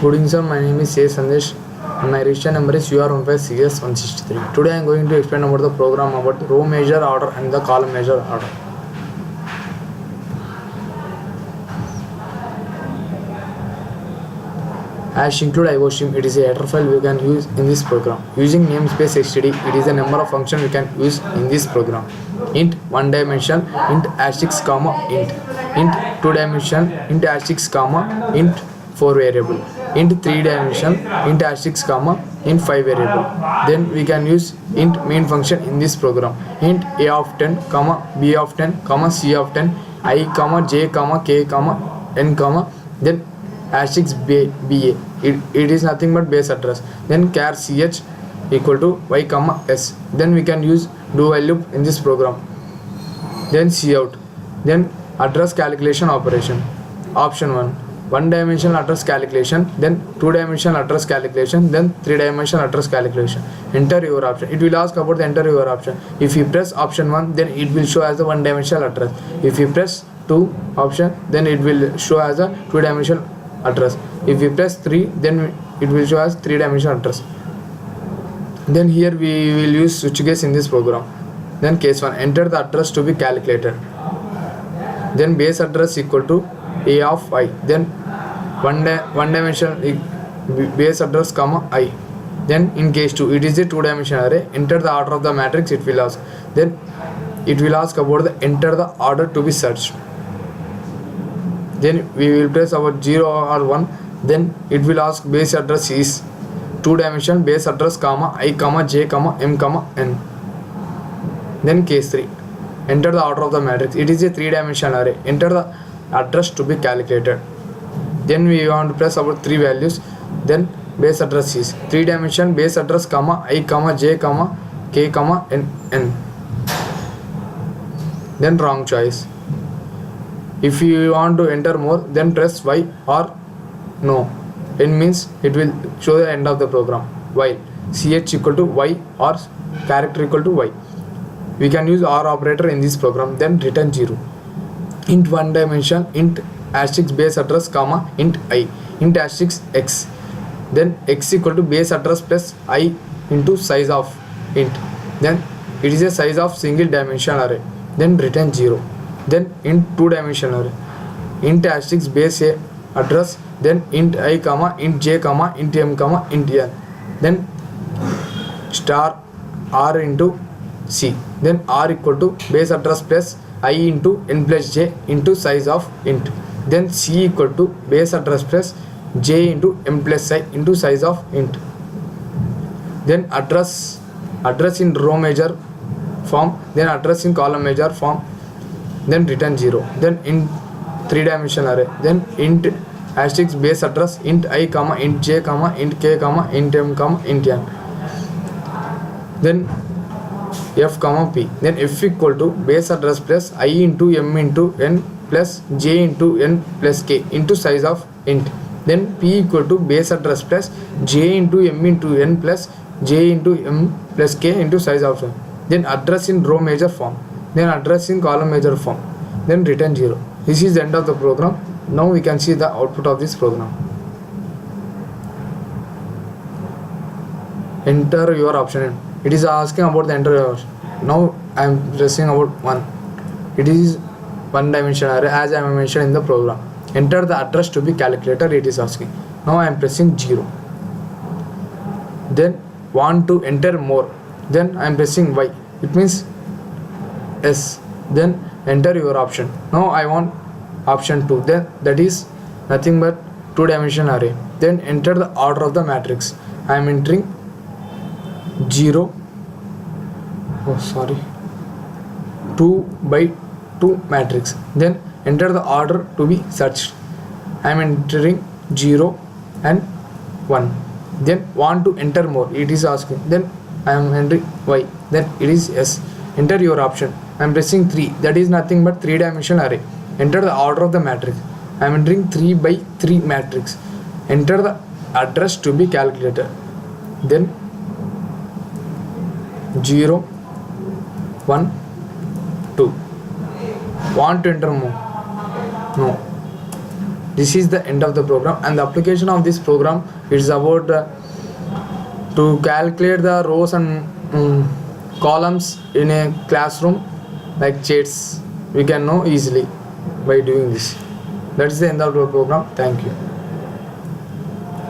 Good evening, sir. My name is A. Sandesh and my register number is UR15CS163. Today I am going to explain about the program about the row measure order and the column measure order. Hash include IOStream, it is a header file we can use in this program. Using namespace std, it is a number of function we can use in this program. Int 1 dimension, int *6, int 2 dimension, int *6, int 4 variable, int 3 dimension, int *6, int 5 variable. Then we can use int main function in this program. Int a of 10, b of 10, c of 10, I, j, k, n, then *6 it is nothing but base address. Then char ch equal to y, s. Then we can use do while loop in this program. Then cout. Then address calculation operation. Option 1 dimensional address calculation, then 2 dimensional address calculation, then 3 dimensional address calculation. Enter your option. It will ask about the enter your option. If you press option 1, then it will show as the 1 dimensional address. If you press 2 option, then it will show as a 2 dimensional address. If you press 3, then it will show as 3 dimensional address. Then here we will use switch case in this program. Then case 1, enter the address to be calculated. Then base address equal to a of I. Then one dimensional base address, I. Then in case 2, it is a 2 dimensional array. Enter the order of the matrix, it will ask. Then it will ask about the enter the order to be searched. Then we will press our 0 or 1. Then it will ask base address is 2 dimension base address, I, j, m, n. Then case 3, enter the order of the matrix. It is a 3 dimensional array. Enter the address to be calculated. Then we want to press our 3 values. Then base address is 3 dimension base address, I, j, k, n. Then wrong choice. If you want to enter more, then press y or no. N means it will show the end of the program. While ch equal to y or character equal to y. We can use OR operator in this program. Then return 0. Int 1 dimension, int *6 base address, int I, int *6 x. Then x equal to base address plus I into size of int. Then it is a size of single dimensional array. Then return 0. Then int 2 dimensional array, int *6 base address, then int I, int j, int m, int n. Then star r into c. Then r equal to base address plus I into n plus j into size of int. Then c equal to base address plus j into m plus I into size of int. Then address in row measure form, then address in column measure form. Then return 0. Then int 3 dimensional array, then int *6 base address, int I, int j, int k, int m, int n. Then f, p. Then f equal to base address plus I into m into n plus j into n plus k into size of int. Then p equal to base address plus j into m into n plus j into m plus k into size of n. Then address in row measure form, then address in column measure form. Then return 0. This is the end of the program. Now we can see the output of this program. Enter your option. It is asking about the enter your option. Now I am pressing about 1. It is 1 dimensional array as I am mentioned in the program. Enter the address to be calculated, it is asking. Now I am pressing 0. Then want to enter more. Then I am pressing y. It means S. Then enter your option. Now I want option 2. Then that is nothing but 2 dimensional array. Then enter the order of the matrix. I am entering 0. 2 by 2 matrix. Then enter the order to be searched. I am entering 0 and 1. Then want to enter more. It is asking. Then I am entering y. Then it is S. Enter your option. I am pressing 3. That is nothing but 3 dimensional array. Enter the order of the matrix. I am entering 3 by 3 matrix. Enter the address to be calculated. Then 0, 1, 2. Want to enter more? No. This is the end of the program, and the application of this program is about to calculate the rows and columns in a classroom like charts. We can know easily by doing this. That is the end of the program. Thank you.